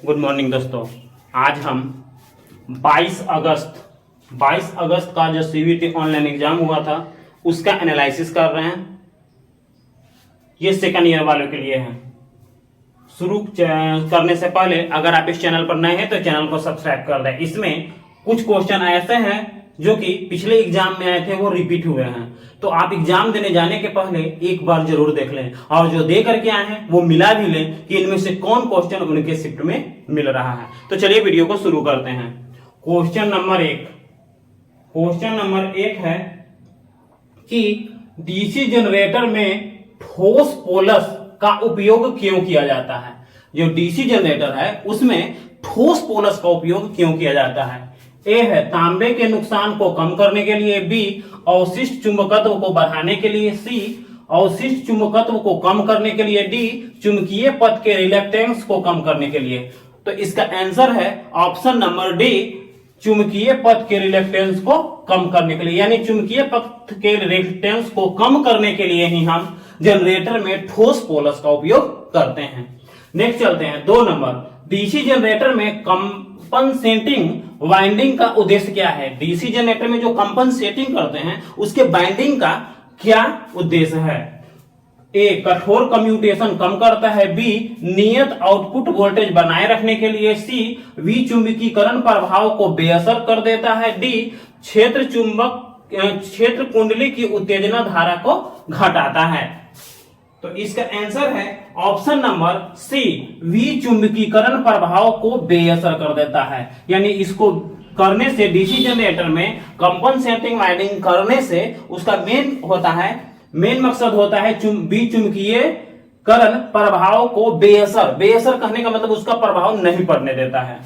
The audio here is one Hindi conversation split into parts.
गुड मॉर्निंग दोस्तों। आज हम 22 अगस्त का जो सीबीटी ऑनलाइन एग्जाम हुआ था उसका एनालिसिस कर रहे हैं। ये सेकंड ईयर वालों के लिए है। शुरू करने से पहले अगर आप इस चैनल पर नए हैं तो चैनल को सब्सक्राइब कर दें। इसमें कुछ क्वेश्चन ऐसे हैं जो कि पिछले एग्जाम में आए थे, वो रिपीट हुए हैं, तो आप एग्जाम देने जाने के पहले एक बार जरूर देख लें और जो दे करके आए हैं वो मिला भी लें कि इनमें से कौन क्वेश्चन उनके शिफ्ट में मिल रहा है। तो चलिए वीडियो को शुरू करते हैं। क्वेश्चन नंबर एक है कि डीसी जनरेटर में ठोस पोलस का उपयोग क्यों किया जाता है। जो डीसी जनरेटर है उसमें ठोस पोलस का उपयोग क्यों किया जाता है। ए है तांबे के नुकसान को कम करने के लिए, बी अवशिष्ट चुंबकत्व को बढ़ाने के लिए, सी अवशिष्ट चुंबकत्व को कम करने के लिए, डी चुंबकीय पथ के रिलक्टेंस को कम करने के लिए। तो इसका आंसर है ऑप्शन नंबर डी, चुंबकीय पथ के रिलक्टेंस को कम करने के लिए। यानी चुंबकीय पथ के रिलक्टेंस को कम करने के लिए ही हम जनरेटर में ठोस पोलस का उपयोग करते हैं। नेक्स्ट चलते हैं 2 नंबर। डीसी जनरेटर में कंपनसेटिंग वाइंडिंग का उद्देश्य क्या है। डीसी जनरेटर में जो कंपनसेटिंग करते हैं उसके बाइंडिंग का क्या उद्देश्य है। ए कठोर कम्यूटेशन कम करता है, बी नियत आउटपुट वोल्टेज बनाए रखने के लिए, सी विचुंबकीकरण प्रभाव को बेअसर कर देता है, डी क्षेत्र कुंडली की उत्तेजना धारा को घटाता है। तो इसका आंसर है ऑप्शन नंबर सी, विचुंबकीकरण प्रभाव को बेअसर कर देता है। यानी इसको करने से डीसी जनरेटर में कंपनसेटिंग वाइंडिंग करने से उसका मेन मकसद होता है विचुंबकीयकरण प्रभाव को बेअसर कहने का मतलब उसका प्रभाव नहीं पड़ने देता है।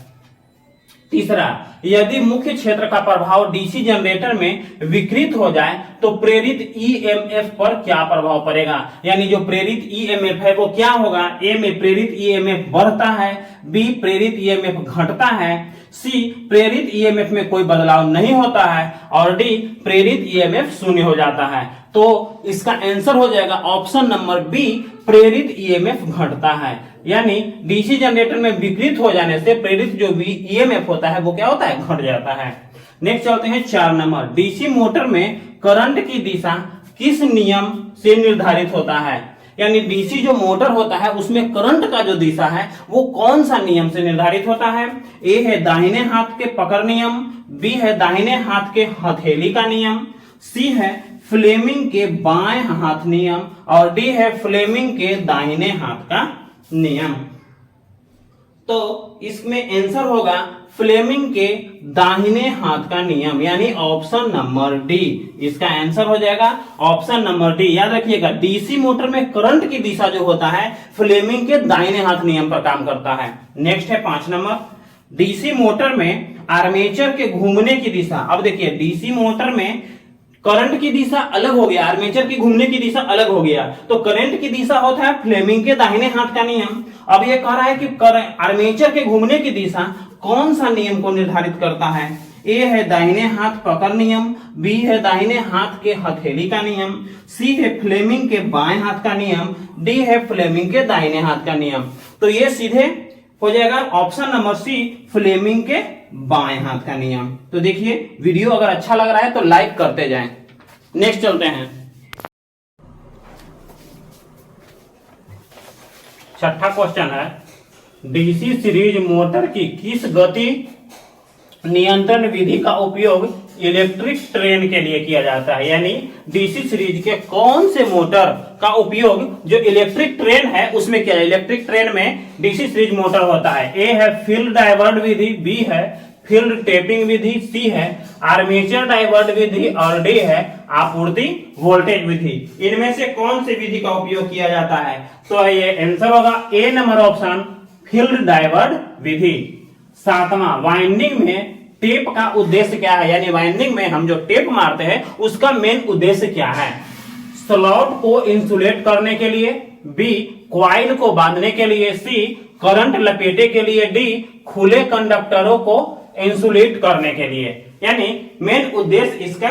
तीसरा, यदि मुख्य क्षेत्र का प्रभाव डीसी जनरेटर में विकृत हो जाए तो प्रेरित ईएमएफ पर क्या प्रभाव पड़ेगा। यानी जो प्रेरित ईएमएफ है वो क्या होगा। ए में प्रेरित ईएमएफ बढ़ता है, बी प्रेरित ईएमएफ घटता है, सी प्रेरित ईएमएफ में कोई बदलाव नहीं होता है और डी प्रेरित ईएमएफ शून्य हो जाता है। तो इसका आंसर हो जाएगा ऑप्शन नंबर बी, प्रेरित ईएमएफ घटता है। यानी डीसी जनरेटर में विकृत हो जाने से प्रेरित जो ईएमएफ होता है वो क्या होता है, घट जाता है। नेक्स्ट चलते हैं 4 नंबर। डीसी मोटर में करंट की दिशा किस नियम से निर्धारित होता है। यानी डीसी जो मोटर होता है उसमें करंट का जो दिशा है वो कौन सा नियम से निर्धारित होता है। ए है दाहिने हाथ के पकड़ नियम, बी है दाहिने हाथ के हथेली का नियम, सी है फ्लेमिंग के बाएं हाथ नियम और डी है फ्लेमिंग के दाहिने हाथ का नियम। तो इसमें आंसर होगा फ्लेमिंग के दाहिने हाथ का नियम, यानी ऑप्शन नंबर डी। इसका आंसर हो जाएगा ऑप्शन नंबर डी। याद रखिएगा डीसी मोटर में करंट की दिशा जो होता है फ्लेमिंग के दाहिने हाथ नियम पर काम करता है। नेक्स्ट है 5 नंबर। डीसी मोटर में आर्मेचर के घूमने की दिशा। अब देखिए डीसी मोटर में करंट की दिशा अलग हो गया, आर्मेचर की घूमने की दिशा अलग हो गया, तो करंट की दिशा होता है फ्लेमिंग के दाहिने हाथ का नियम। अब ये कह रहा है कि आर्मेचर के घूमने की दिशा कौन सा नियम को निर्धारित करता है। ए है दाहिने हाथ पकड़ नियम, बी है दाहिने हाथ के हथेली का नियम, सी है फ्लेमिंग के बाएं हाथ का नियम, डी है फ्लेमिंग के दाहिने हाथ का नियम। तो ये सीधे हो जाएगा ऑप्शन नंबर सी, फ्लेमिंग के बाएं हाथ का नियम। तो देखिए वीडियो अगर अच्छा लग रहा है तो लाइक करते जाएं। नेक्स्ट चलते हैं। 6ठा क्वेश्चन है, डीसी सीरीज मोटर की किस गति नियंत्रण विधि का उपयोग इलेक्ट्रिक ट्रेन के लिए किया जाता है। यानी डीसी सीरीज के कौन से मोटर का उपयोग जो इलेक्ट्रिक ट्रेन है उसमें किया जाए। इलेक्ट्रिक ट्रेन में डीसी सीरीज मोटर होता है। ए है फील्ड डाइवर्ट विधि, बी है फील्ड टेपिंग विधि, सी है आर्मेचर डाइवर्ट विधि और डी है आपूर्ति वोल्टेज विधि। इनमें से कौन सी विधि का उपयोग किया जाता है। तो ये आंसर होगा ए नंबर ऑप्शन, फील्ड डाइवर्ट विधि। 7वां, वाइंडिंग में टेप का उद्देश्य क्या है। यानी वाइंडिंग में हम जो टेप मारते हैं उसका मेन उद्देश्य क्या है। स्लॉट को इंसुलेट करने के लिए, बी क्वाइल को बांधने के लिए, सी करंट लपेटे के लिए, डी खुले कंडक्टरों को इंसुलेट करने के लिए। यानी मेन उद्देश्य इसका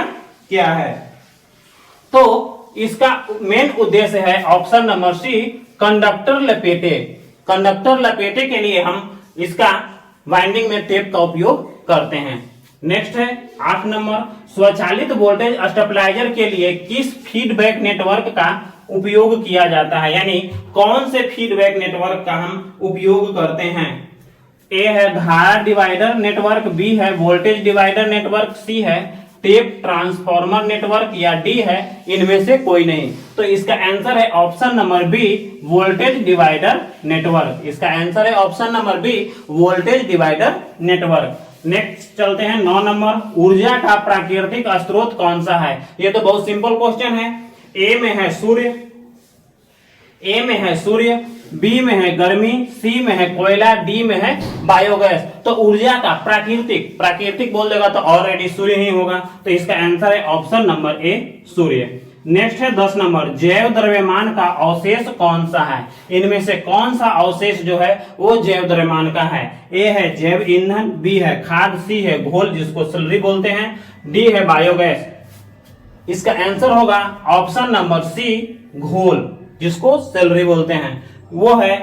क्या है। तो इसका मेन उद्देश्य है ऑप्शन नंबर सी, कंडक्टर लपेटे के लिए हम इसका वाइंडिंग में टेप का उपयोग करते हैं। नेक्स्ट है 8 नंबर, स्वचालित वोल्टेज स्टेबलाइजर के लिए किस फीडबैक नेटवर्क का उपयोग किया जाता है, यानी कौन से फीडबैक नेटवर्क का हम उपयोग करते हैं। ए है धारा डिवाइडर नेटवर्क, बी है वोल्टेज डिवाइडर नेटवर्क, सी है टेप ट्रांसफार्मर नेटवर्क, या डी है इनमें से कोई नहीं। तो इसका आंसर है option number B, voltage divider network. इसका आंसर है option number B, voltage divider network. Next चलते हैं 9 नंबर, ऊर्जा का प्राकृतिक स्रोत कौन सा है। ये तो बहुत सिंपल क्वेश्चन है। ए में है सूर्य, बी में है गर्मी, सी में है कोयला, डी में है बायोगैस। तो ऊर्जा का प्राकृतिक बोल देगा तो ऑलरेडी सूर्य ही होगा। तो इसका आंसर है option number A, Surya. Next है 10 नंबर, जैव द्रव्यमान का अवशेष कौन सा है। इनमें से कौन सा अवशेष जो है वो जैव द्रव्यमान का है। ए है जैव ईंधन, बी है खाद, सी है घोल जिसको स्लरी बोलते हैं, डी है बायोगैस। इसका आंसर होगा ऑप्शन नंबर सी, घोल जिसको स्लरी बोलते हैं, वो है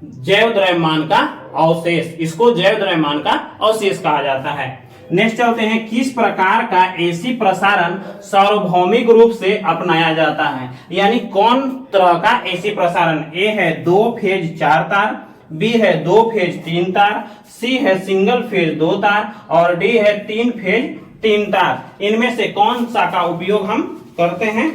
जैव द्रव्यमान का अवशेष। इसको जैव द्रव्यमान का अवशेष कहा जाता है। नेक्स्ट चलते हैं, किस प्रकार का एसी प्रसारण सार्वभौमिक रूप से अपनाया जाता है, यानी कौन तरह का एसी प्रसारण। ए है 2 फेज 4 तार, बी है 2 फेज 3 तार, सी है सिंगल फेज 2 तार, और डी है 3 फेज 3 तार। इनमें से कौन सा का उपयोग हम करते हैं।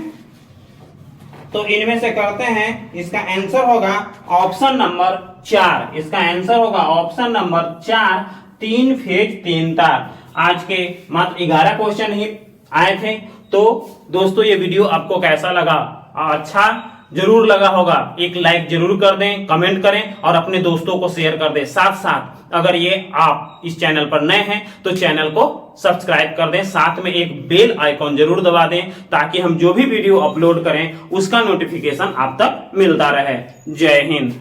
तो इनमें से करते हैं, इसका आंसर होगा ऑप्शन नंबर 4। इसका आंसर होगा ऑप्शन नंबर 4, 3 फेज 3 तार। आज के मात्र 11 क्वेश्चन ही आए थे। तो दोस्तों ये वीडियो आपको कैसा लगा, अच्छा जरूर लगा होगा। एक लाइक जरूर कर दें, कमेंट करें और अपने दोस्तों को शेयर कर दें। साथ साथ अगर ये आप इस चैनल पर नए हैं तो चैनल को सब्सक्राइब कर दें, साथ में एक बेल आइकॉन जरूर दबा दें ताकि हम जो भी वीडियो अपलोड करें उसका नोटिफिकेशन आप तक मिलता रहे। जय हिंद।